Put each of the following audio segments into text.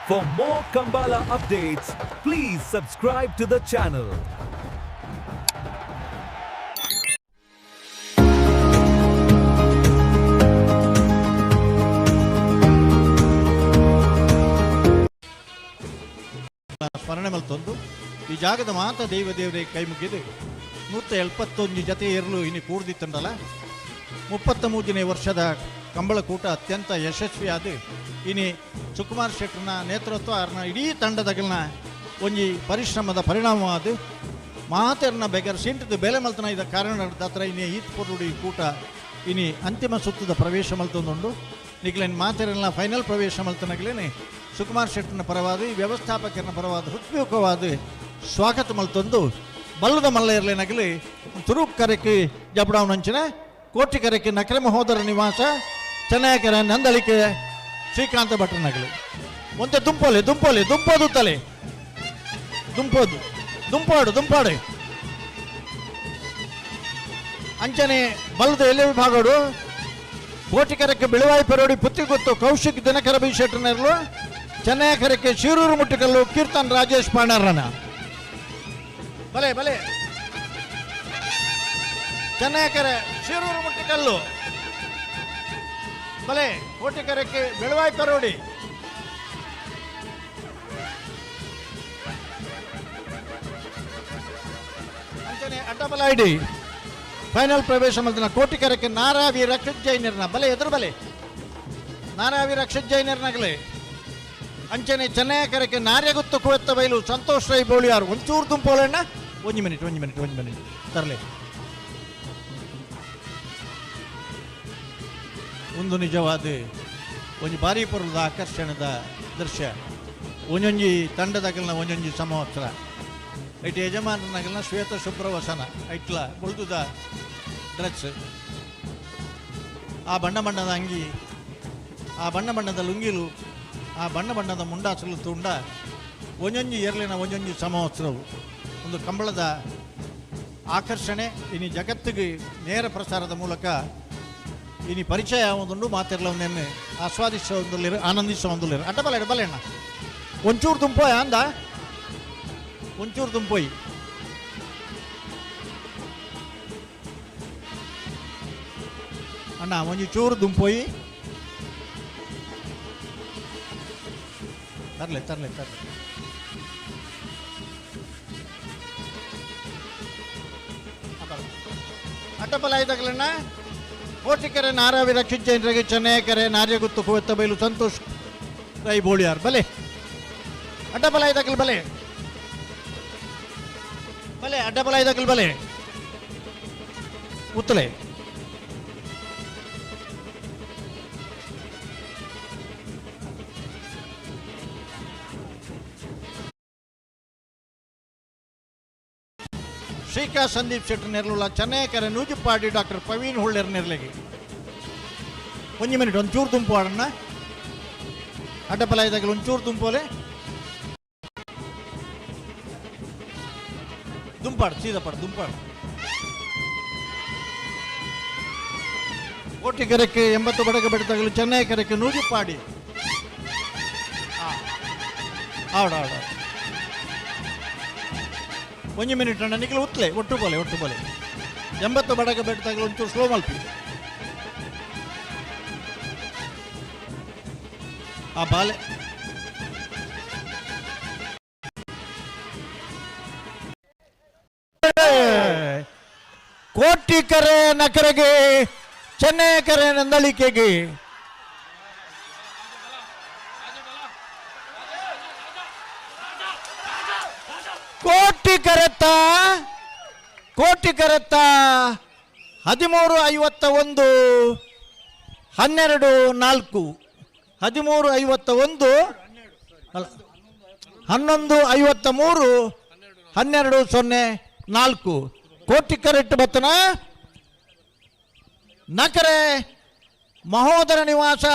For more Kambala updates, please subscribe to the channel. ಸ್ಮರಣೆ ಮಲ್ತೊಂದು ಈ ಜಾಗದ ಮಾತ ದೇವರೇ ಕೈ ಮುಗಿದು 171 ಜೊತೆ ಏರಲು ಇನ್ನು ಕೂಡ್ದಿತ್ತಂಡಲ್ಲ 33ನೇ ವರ್ಷದ ಕಂಬಳಕೂಟ ಅತ್ಯಂತ ಯಶಸ್ವಿಯಾದ ಇನ್ನು ಸುಕುಮಾರ್ ಶೆಟ್ಟರ್ನ ನೇತೃತ್ವ ಅವ್ರನ್ನ ಇಡೀ ತಂಡದಗಲ್ನ ಒಂಜಿ ಪರಿಶ್ರಮದ ಪರಿಣಾಮವಾದ ಮಾತೆರ್ನ ಬೆಗರ್ ಸಿಂಟದ ಬೆಲೆ ಮಲ್ತನ ಇದ್ದ ಕಾರಣದ ಹತ್ರ ಇನ್ನೇ ಈತ್ ಪೊರುಡಿ ಕೂಟ ಇನ್ನು ಅಂತಿಮ ಸುತ್ತದ ಪ್ರವೇಶ ಮಲ್ತೊಂದುಂಡು ನಿಗ್ಲೇನು ಮಾತೆರನ್ನ ಫೈನಲ್ ಪ್ರವೇಶ ಮಲ್ತನಗ್ಲೇನೆ ಸುಕುಮಾರ್ ಶೆಟ್ಟರ್ನ ಪರವಾದ ವ್ಯವಸ್ಥಾಪಕರನ್ನ ಪರವಾದ ಹೃತ್ಪೂರ್ವಕವಾದ ಸ್ವಾಗತ ಮಲ್ತೊಂದು ಬಲ್ಲದ ಮಲ್ಲ ಇರಲೇನಾಗಲಿ ತುರುಪ್ ಕರೆಕ್ಕೆ ಜಬಡಾವನಂಚಿನ ಕೋಟಿ ಕರೆಕ್ಕೆ ನಕರೆ ಮಹೋದರ ನಿವಾಸ ಚೆನ್ನೈಕೆರ ನಂದಳಿಕೆ ಶ್ರೀಕಾಂತ ಭಟ್ರನಾಗಲಿ ಒಂದೇ ದುಂಪೋಲೆ ದುಂಪೋಲೆ ದುಂಪೋದು ತಲೆ ದುಂಪೋದು ದುಂಪಾಡು ಅಂಚನೆ ಬಲ್ಲದ ಎಲೆ ವಿಭಾಗಡು ಕೋಟಿಕರಕ್ಕೆ ಬಿಳುವಾಯಿ ಪೆರೋಡಿ ಪುತ್ತಿಗೊತ್ತು ಕೌಶಿಕ್ ದಿನಕರ ಬಿ ಶೆಟ್ಟರ್ನರ್ಲು ಚೆನ್ನೈಕೆರಕ್ಕೆ ಶಿರೂರು ಮುಟ್ಟಿಕಲ್ಲು ಕೀರ್ತನ್ ರಾಜೇಶ್ ಪಾಣರ್ರನ ಬಲೆ ಬಲೆ ಚೆನ್ನೈಕೆರೆ ಶಿರೂರು ಮುಟ್ಟಿಕಲ್ಲು ಬಲೆ ಕೋಟಿಕರಕ್ಕೆ ಬೆಳವಾಯಿ ಪೆರೋಡಿ ಅಂಚನೆ ಅಡ್ಡಬಲಾಯ್ಡಿ ಫೈನಲ್ ಪ್ರವೇಶ ಮಲ್ತನ ಕೋಟಿಕರಕ್ಕೆ ನಾರಾವಿ ರಕ್ಷಿತ್ ಜೈನರ್ನ ಬಲೆ ಎದುರು ಬಲೆ ನಾರಾವಿ ರಕ್ಷಿತ್ ಜೈನರ್ನಾಗಲೇ ಅಂಚನೆ ಚೆನ್ನೈಕೆರಕ್ಕೆ ನಾರ್ಯಗುತ್ತು ಕುವೆತ್ತ ಬೈಲು ಸಂತೋಷ್ ರೈ ಬೋಳಿಯಾರು ಒಂಚೂರು ದುಂಪೋಲಣ್ಣ ಒಂದು ಮಿನಿಟ್ ತರಲೆ ಒಂದು ನಿಜವಾದ ಒಂದು ಬಾರಿ ಪುರದ ಆಕರ್ಷಣದ ದೃಶ್ಯ ಒಂದೊಂಜಿ ತಂಡದಾಗಲ್ನ ಒಂದೊಂಜಿ ಸಂವತ್ಸರ ಐಟಿ ಯಜಮಾನನಾಗಲ್ನ ಶ್ವೇತ ಶುಭ್ರವಸನ ಐಟ್ಲ ಉಳಿದುದ ಡ್ರೆಸ್ ಆ ಬಣ್ಣ ಬಣ್ಣದ ಅಂಗಿ ಆ ಬಣ್ಣ ಬಣ್ಣದ ಲುಂಗಿಲು ಆ ಬಣ್ಣ ಬಣ್ಣದ ಮುಂಡಾಸಲು ತುಂಡ ಒಂದೊಂಜಿ ಏರ್ಲಿನ ಒಂದೊಂಜಿ ಸಂವತ್ಸರವು ಒಂದು ಕಂಬಳದ ಆಕರ್ಷಣೆ ಇನ್ನು ಜಗತ್ತಿಗೆ ನೇರ ಪ್ರಸಾರದ ಮೂಲಕ ಇನ್ನು ಪರಿಚಯ ಆಗೋದುಂಡು ಮಾತೆರ್ಲವನ್ನೇ ಆಸ್ವಾದಿಸೋದಿಲ್ಲ ಆನಂದಿಸೋದಿಲ್ಲ ಅಡ್ಡಬಲ ಬಲೆ ಅಣ್ಣ ಒಂಚೂರು ತುಂಪೋಯ್ ಅಂದ ಒಂಚೂರು ತುಂಪೋಯ್ ಅಣ್ಣ ಒಂಜಿ ಚೂರು ದುಂಪೋಯಿ ತರ್ಲೆ ಅಡ್ಡಬಲ ಇದ್ದಾಗಲಣ್ಣ ಕೋಟಿಕೆರೆ ನಾರಾವಿ ರಕ್ಷಿತ್ ಜೈನರಿಗೆ ಚೆನ್ನೈಕೆರೆ ನಾರ್ಯಗುತ್ತು ಕುವೆತ್ತ ಬೈಲು ಸಂತೋಷ್ ರೈ ಬೋಳಿಯಾರ್ ಬಲೆ ಅಡ್ಡಬಲ ಇದ್ದಾಗಲ್ ಬಲೆ ಬಲೆ ಅಡ್ಡಬಲ ಇದ್ದಾಗಲ್ ಬಲೆ ಉತ್ತಲೆ ಶ್ರೀಕಾ ಸಂದೀಪ್ ಶೆಟ್ಟರ್ ನೆರಳುಲ್ಲ ಚೆನ್ನೈಕೆರೆ ನೂಜಿಪಾಡಿ ಡಾಕ್ಟರ್ ಪ್ರವೀಣ್ ಹುಳ್ಳೆರ್ ನೆರಳಿಗೆ ಒಂದು ಮಿನಿಟ್ ಒಂಚೂರು ತುಂಬು ಆಡಣ್ಣ ಅಡ್ಡಬಲ ಇದ್ದಾಗಲೇ ಒಂಚೂರು ತುಂಬೋಲೆ ದುಂಪಾಡು ಸೀದಪಾಡು ದುಂಪಾಡು ಕೋಟಿಕೆರೆಕ್ಕೆ 80 ಬಡಗ ಬೆಡ್ತಾಗಲು ಚೆನ್ನೈಕೆರೆಕ್ಕೆ ನೂಜಿಪಾಡಿ ಆಡ ಒಂದು ಮಿನಿಟ್ ಅಣ್ಣ ನಿಖಿಲ್ ಉತ್ತಲೆ ಒಟ್ಟು ಬೋಲೆ 80 ಬಡಗ ಬೆಡ್ತಾಗಲು ಒಂಚೂರು ಸ್ಲೋ ಮಲ್ಪಿ ಆ ಬಾಲೆ ಕೋಟಿಕೆರೆ ನಕರೆಗೆ ಚೆನ್ನೈಕೆರೆ ನಂದಳಿಕೆಗೆ ಕೋಟಿಕೆರೆತ್ತ 13:51 12:04 13:51 11:53 12:04 ಕೋಟಿಕೆರೆಟ್ಟು ಬತ್ತನ ನಕರೆ ಮಹೋದರ ನಿವಾಸ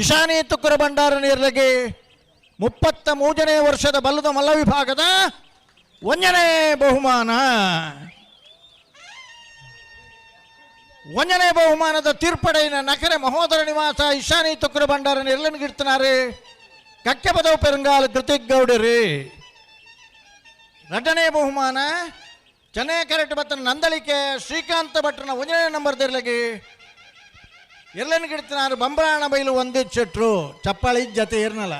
ಈಶಾನಿ ತುಕ್ಕರ ಭಂಡಾರ ನೀರ್ಲಗೆ 33ನೇ ವರ್ಷದ ಬಲ್ಲದ ಮಲ್ಲ ವಿಭಾಗದ 1ನೇ ಬಹುಮಾನ ಒಂದನೇ ಬಹುಮಾನದ ತೀರ್ಪಡೆಯಿನ ನಕರೆ ಮಹೋದರ ನಿವಾಸ ಈಶಾನಿ ತುಕ್ಕರ ಭಂಡಾರ ನಿರ್ಲನ್ಗಿಡ್ತಾನೆ. ಕಕ್ಕೆ ಪದವ ಪೆರಂಗಾಲ ಕೃತಿಕ್ ಗೌಡರಿ. ಎರಡನೇ ಬಹುಮಾನ ಚೆನ್ನೈ ಕರೆಕ್ಟ್ ಬತ್ತನ ನಂದಳಿಕೆ ಶ್ರೀಕಾಂತ ಭಟ್ರನ 1ನೇ ನಂಬರ್ ದೇರ್ಲಗಿ ಎಲ್ಲೆನ್ ಗಿಡ್ತಿನಾರು ಬಂಬರಾಣ ಬೈಲು ಒಂದೇ ಚೆಟ್ರು ಚಪ್ಪಾಳಿ ಜತೆ ಇರ್ನಲ್ಲ.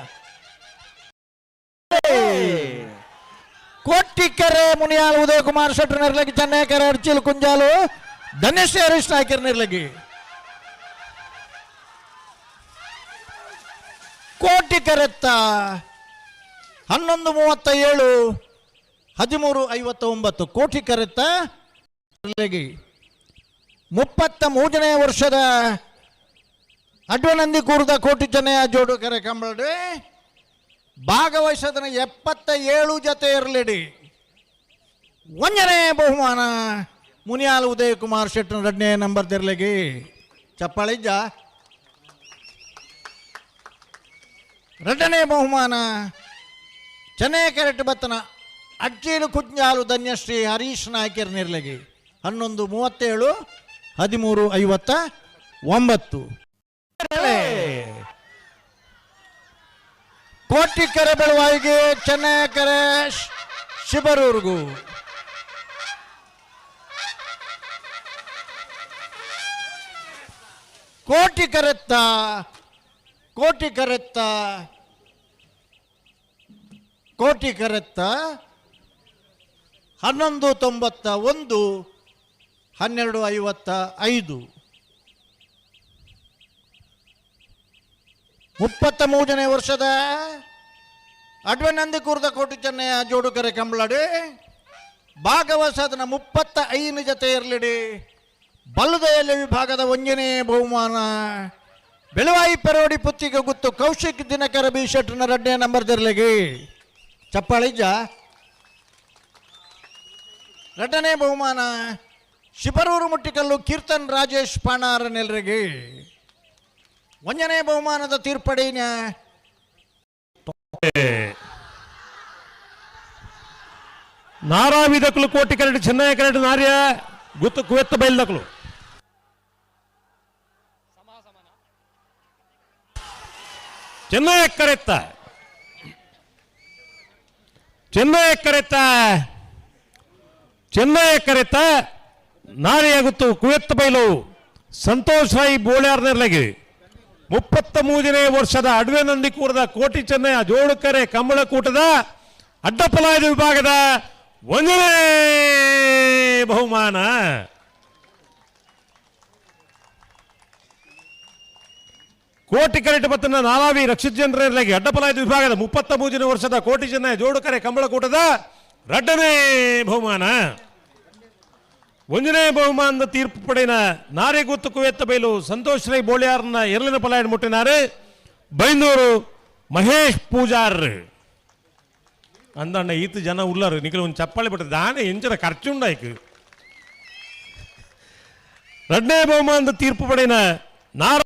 ಕೋಟಿಕೆರೆ ಮುನಿಯಾಲ್ ಉದಯ ಕುಮಾರ್ ಶೆಟ್ರ್ ನಿರ್ಲಗಿ ಚೆನ್ನೈ ಕೆರೆ ಅರ್ಚಿಲ್ ಕುಂಜಾಲು ಧನೇಶ್ ಹರೀಶ್ ನಾಯ್ಕರ್ ನಿರ್ಲಗಿ. ಕೋಟಿಕೆರೆತ್ತ 11:37 13:59 ಕೋಟಿ ಕರೆತ್ತ 33ನೇ ವರ್ಷದ ಅಡ್ವನಂದಿ ಕೂರ್ದ ಕೋಟಿ ಚೆನ್ನಯ ಜೋಡು ಕೆರೆ ಕಂಬಳಡಿ ಭಾಗವಹಿಸದನ 77 ಜತೆ ಇರಲಿಡಿ. 1ನೇ ಬಹುಮಾನ ಮುನಿಯಾಲ್ ಉದಯ ಕುಮಾರ್ ಶೆಟ್ರ್ 2ನೇ ನಂಬರ್ ದಿರ್ಲಿಗಿ ಚಪ್ಪಾಳಿಜ್ಜ. 2ನೇ ಬಹುಮಾನ ಚೆನ್ನೈ ಕೆರೆಟ್ ಬತ್ತನ ಅಜ್ಜೀಲು ಕುಂಜಾಲು ಧನ್ಯಶ್ರೀ ಹರೀಶ್ ನಾಯ್ಕರ್ ನಿರ್ಲಗಿ 11:37 13:59. ಕೋಟಿಕೆರೆ ಬೆಳವಾಯಿಗೆ ಚೆನ್ನೈ ಕೆರೆ ಶಿಬರೂರ್ಗು. ಕೋಟಿಕೆರೆತ್ತ 11:91 12:55. 33ನೇ ವರ್ಷದ ಅಡ್ವನಂದಿ ಕೂರ್ದ ಕೋಟಿ ಚೆನ್ನಯ ಜೋಡು ಕೆರೆ ಕಂಬಳಡಿ ಭಾಗವಹಿಸದನ 35 ಜತೆ ಇರಲಿಡಿ. ಬಲ್ಲುದೆಯಲ್ಲಿ ವಿಭಾಗದ 1ನೇ ಬಹುಮಾನ ಬೆಳವಾಯಿ ಪೆರೋಡಿ ಪುತ್ತಿಗೆ ಗುತ್ತು ಕೌಶಿಕ್ ದಿನಕರ ಬಿ ಶೆಟ್ರ್ನ 2ನೇ ನಂಬರ್ ದಿರ್ಲಿಗಿ ಚಪ್ಪಾಳಿಜ್ಜ. 2ನೇ ಬಹುಮಾನ ಶಿಬರೂರು ಮುಟ್ಟಿಕಲ್ಲು ಕೀರ್ತನ್ ರಾಜೇಶ್ ಪಾಣಾರ ನೆಲ್ರಿಗೆ. 1ನೇ ಬಹುಮಾನದ ತೀರ್ಪಡಿನ ನಾರಾವಿ ದಕ್ಕಲು ಕೋಟಿ ಕರೆಕ್ಟ್ ಚೆನ್ನೈ ಕರೆಕ್ಟ್ ನಾರ್ಯ ಗುತ್ತು ಕುವೆತ್ತ ಬೈಲ್ ದಕ್ಕಲು ಚೆನ್ನೈ ಕರೆತ್ತ ನಾರಿಯ ಗುತ್ತು ಕುವೆತ್ತ ಬೈಲು ಸಂತೋಷ್ ರಾಯ್ ಬೋಳ್ಯಾರ್ನೆರ್ಲಗಿ 33ನೇ ವರ್ಷದ ಅಡ್ವೆನಂದಿ ಕೂರದ ಕೋಟಿ ಚೆನ್ನಯ ಜೋಡುಕೆರೆ ಕಂಬಳಕೂಟದ ಅಡ್ಡಪಲಾಯದ ವಿಭಾಗದ 1ನೇ ಬಹುಮಾನ ಕೋಟಿ ಕರೆಕ್ಟ್ ಬತ್ತನ ನಾಲಾವಿ ರಕ್ಷಿತ್ ಜನರಿಗೆ ಅಡ್ಡಪಲಾಯದ ವಿಭಾಗದ 33ನೇ ವರ್ಷದ ಕೋಟಿ ಚೆನ್ನಯ ಜೋಡುಕೆರೆ ಕಂಬಳಕೂಟದ 2ನೇ ಬಹುಮಾನ. 1ನೇ ಬಹುಮಾನದ ತೀರ್ಪು ಪಡೆಯಿನ ನಾರಿ ಗುತ್ತು ಕುವೆತ್ತ ಬೈಲು ಸಂತೋಷ್ ರೈ ಬೋಳ್ಯಾರ್ನ ಎರಲಿನ ಪಲಾಯನ ಮುಟ್ಟಿನಾರು ಬೈಂದೂರು ಮಹೇಶ್ ಪೂಜಾರ್ ಅಂದಣ್ಣ ಈತ ಜನ ಉಳ್ಳಾರು ನಿಖಿಲ ಒಂದು ಚಪ್ಪಾಳಿ ಬಿಟ್ಟದ ದಾನೆ ಎಂಚರ ಖರ್ಚುಂಡಾಯ್ಕು. 2ನೇ ಬಹುಮಾನದ ತೀರ್ಪು ಪಡೆಯಿನ ನಾರ